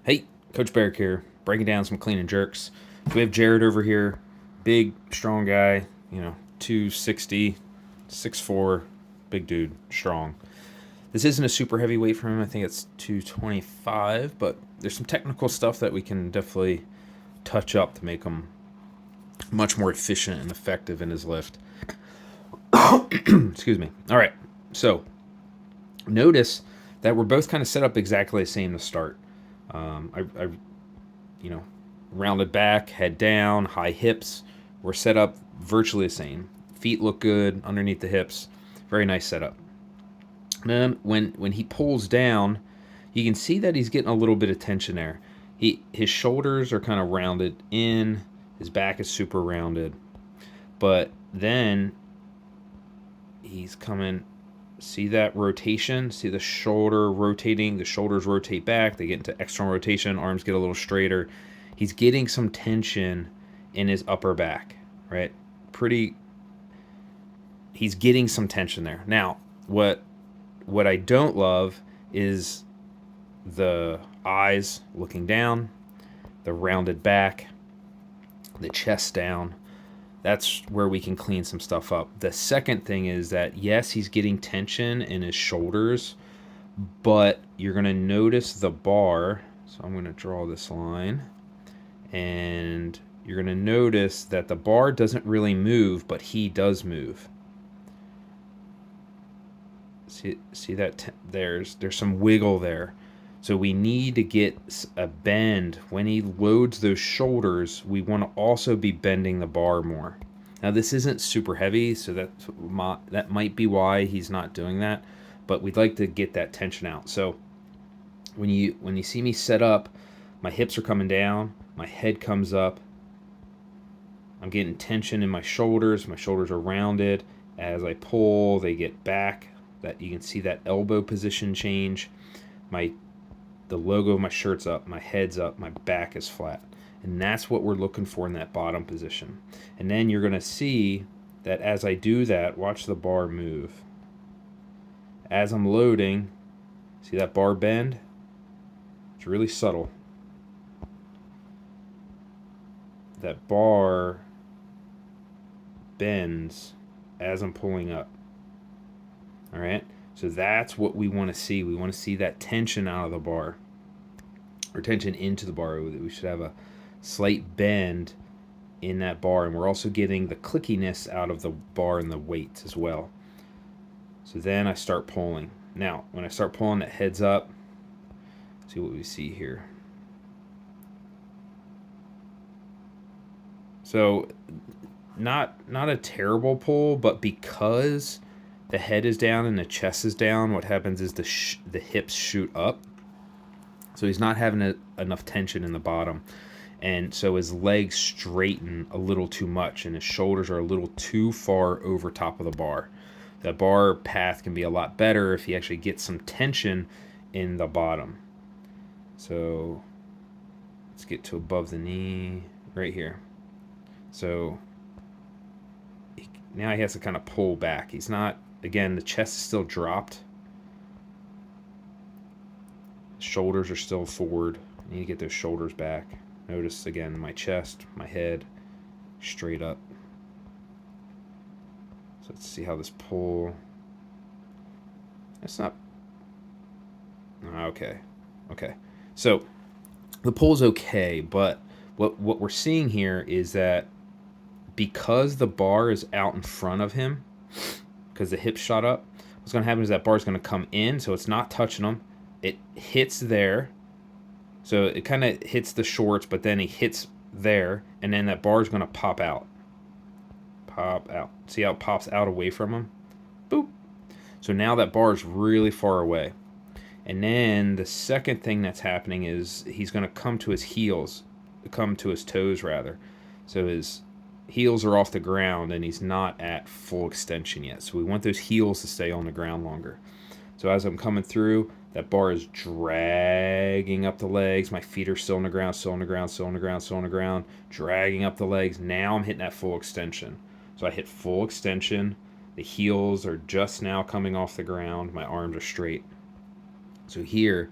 Hey, Coach Barrick here, breaking down some clean and jerks. So we have Jered over here, big, strong guy, 260, 6'4", big dude, strong. This isn't a super heavy weight for him. I think it's 225, but there's some technical stuff that we can definitely touch up to make him much more efficient and effective in his lift. Excuse me. All right, so notice that we're both kind of set up exactly the same to start. I you know, rounded back, head down, high hips. We're set up virtually the same. Feet look good underneath the hips. Very nice setup. And then when he pulls down, you can see that he's getting a little bit of tension there. His shoulders are kind of rounded in. His back is super rounded. But then he's coming. See that rotation? See the shoulder rotating? The shoulders rotate back. They get into external rotation. Arms get a little straighter. He's getting some tension in his upper back, right? He's getting some tension there. Now, what I don't love is the eyes looking down, the rounded back, the chest down. That's where we can clean some stuff up. The second thing is that, yes, he's getting tension in his shoulders, but you're going to notice the bar. So I'm going to draw this line. And you're going to notice that the bar doesn't really move, but he does move. See that? There's some wiggle there. So we need to get a bend. When he loads those shoulders, we want to also be bending the bar more. Now this isn't super heavy, so that might be why he's not doing that, but we'd like to get that tension out. So when you see me set up, my hips are coming down, my head comes up, I'm getting tension in my shoulders are rounded. As I pull, they get back. That you can see that elbow position change. The logo of my shirt's up, my head's up, my back is flat. And that's what we're looking for in that bottom position. And then you're going to see that as I do that, watch the bar move. As I'm loading, see that bar bend? It's really subtle. That bar bends as I'm pulling up. All right? So that's what we want to see. We want to see that tension out of the bar, or tension into the bar. We should have a slight bend in that bar, and we're also getting the clickiness out of the bar and the weights as well. So then I start pulling. Now, when I start pulling, that heads up. See what we see here. So not a terrible pull, but because the head is down and the chest is down, what happens is the hips shoot up. So he's not having enough tension in the bottom. And so his legs straighten a little too much, and his shoulders are a little too far over top of the bar. The bar path can be a lot better if he actually gets some tension in the bottom. So let's get to above the knee right here. So now he has to kind of pull back. He's not, again, the chest is still dropped. Shoulders are still forward. I need to get those shoulders back. Notice again my chest, my head, straight up. So let's see how this pull. That's not. Okay. So the pull's okay, but what we're seeing here is that because the bar is out in front of him, because the hips shot up, what's going to happen is that bar is going to come in, so it's not touching him. It hits there, so it kind of hits the shorts, but then he hits there, and then that bar is going to pop out. See how it pops out away from him? Boop. So now that bar is really far away. And then the second thing that's happening is he's going to come to his toes rather. So his heels are off the ground, and he's not at full extension yet. So we want those heels to stay on the ground longer. So as I'm coming through, that bar is dragging up the legs. My feet are still on the ground, dragging up the legs. Now I'm hitting that full extension. So I hit full extension. The heels are just now coming off the ground. My arms are straight. So here,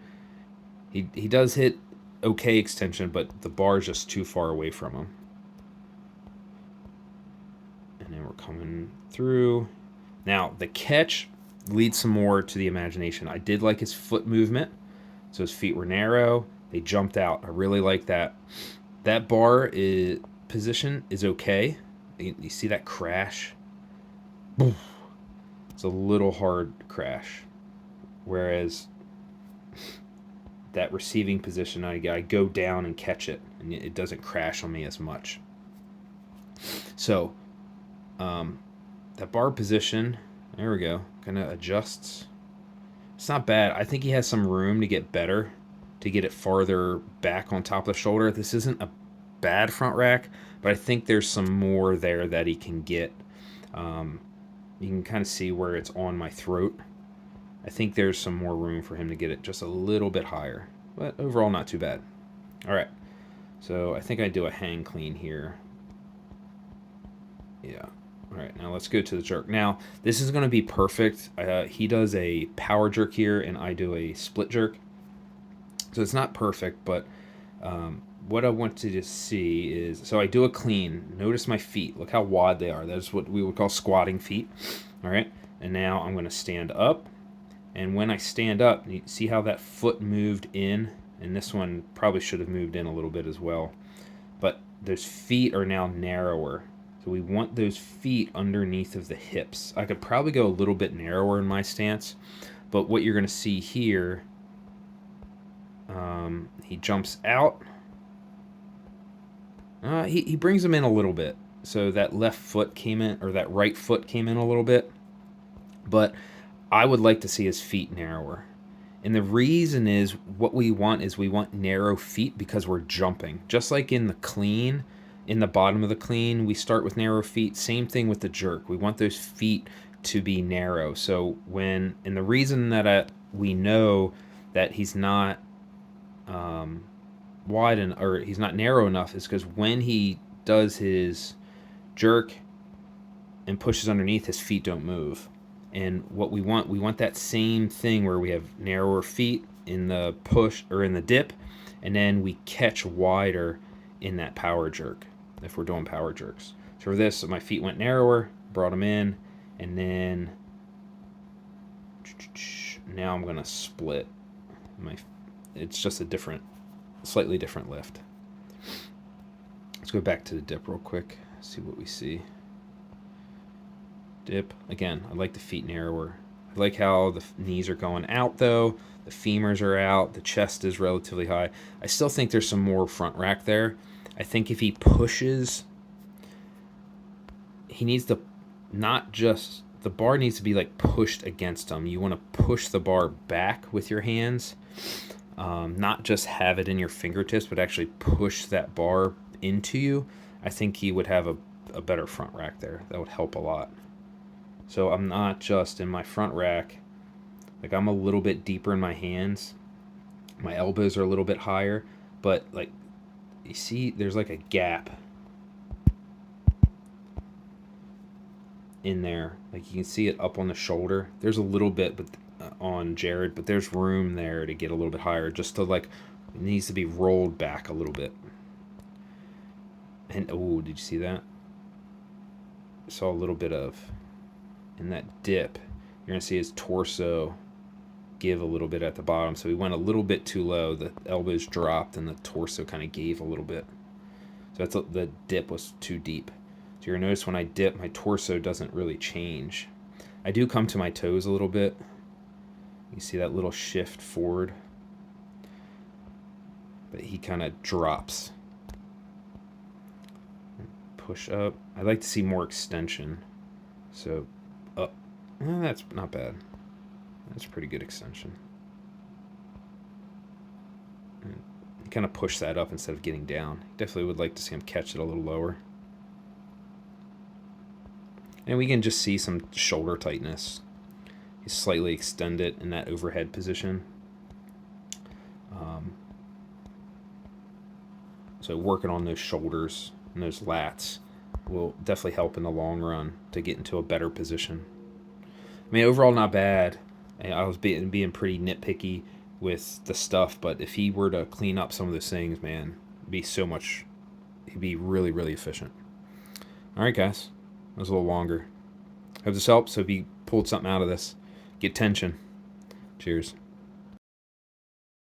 he does hit okay extension, but the bar is just too far away from him. And then we're coming through. Now, the catch leads some more to the imagination. I did like his foot movement. So his feet were narrow. They jumped out. I really like that. That position is okay. You see that crash? It's a little hard crash. Whereas that receiving position, I go down and catch it, and it doesn't crash on me as much. So, that bar position, there we go, kind of adjusts. It's not bad. I think he has some room to get better, to get it farther back on top of the shoulder. This isn't a bad front rack, but I think there's some more there that he can get. You can kind of see where it's on my throat. I think there's some more room for him to get it just a little bit higher, but overall not too bad. All right, so I think I do a hang clean here. Yeah. All right, now let's go to the jerk. Now, this is going to be perfect. He does a power jerk here, and I do a split jerk. So it's not perfect, but what I want to just see is, so I do a clean. Notice my feet. Look how wide they are. That's what we would call squatting feet. All right, and now I'm going to stand up. And when I stand up, you see how that foot moved in? And this one probably should have moved in a little bit as well. But those feet are now narrower. So we want those feet underneath of the hips. I could probably go a little bit narrower in my stance, but what you're going to see here, he jumps out. He brings them in a little bit. So that left foot came in, or that right foot came in a little bit. But I would like to see his feet narrower. And the reason is, what we want is we want narrow feet because we're jumping. Just like in the clean, in the bottom of the clean, we start with narrow feet. Same thing with the jerk. We want those feet to be narrow. So and the reason that we know that he's not wide or he's not narrow enough is because when he does his jerk and pushes underneath, his feet don't move. And what we want that same thing where we have narrower feet in the push or in the dip, and then we catch wider in that power jerk if we're doing power jerks. So for this, my feet went narrower, brought them in, and then now I'm going to split. It's just a slightly different lift. Let's go back to the dip real quick, see what we see. Dip. Again, I like the feet narrower. I like how the knees are going out, though. The femurs are out. The chest is relatively high. I still think there's some more front rack there. I think if he pushes, he needs to not just, the bar needs to be like pushed against him. You want to push the bar back with your hands, not just have it in your fingertips, but actually push that bar into you. I think he would have a better front rack there. That would help a lot. So I'm not just in my front rack, like I'm a little bit deeper in my hands. My elbows are a little bit higher, but like you see there's like a gap in there. Like you can see it up on the shoulder. There's a little bit but on Jered, but there's room there to get a little bit higher, just to like, it needs to be rolled back a little bit. And oh, did you see that? I saw a little bit of, in that dip, you're going to see his torso give a little bit at the bottom. So he went a little bit too low. The elbows dropped and the torso kind of gave a little bit. So the dip was too deep. So you're going to notice when I dip, my torso doesn't really change. I do come to my toes a little bit. You see that little shift forward. But he kind of drops. Push up. I'd like to see more extension. So up. That's not bad. That's a pretty good extension. And kind of push that up instead of getting down. Definitely would like to see him catch it a little lower. And we can just see some shoulder tightness. He's slightly extended in that overhead position. So working on those shoulders and those lats will definitely help in the long run to get into a better position. I mean, overall not bad. I was being pretty nitpicky. with the stuff, but if he were to clean up some of those things, man, it'd be so much. He'd be really, really efficient. All right, guys, that was a little longer. Hope this helps. Hope you pulled something out of this. Get tension. Cheers.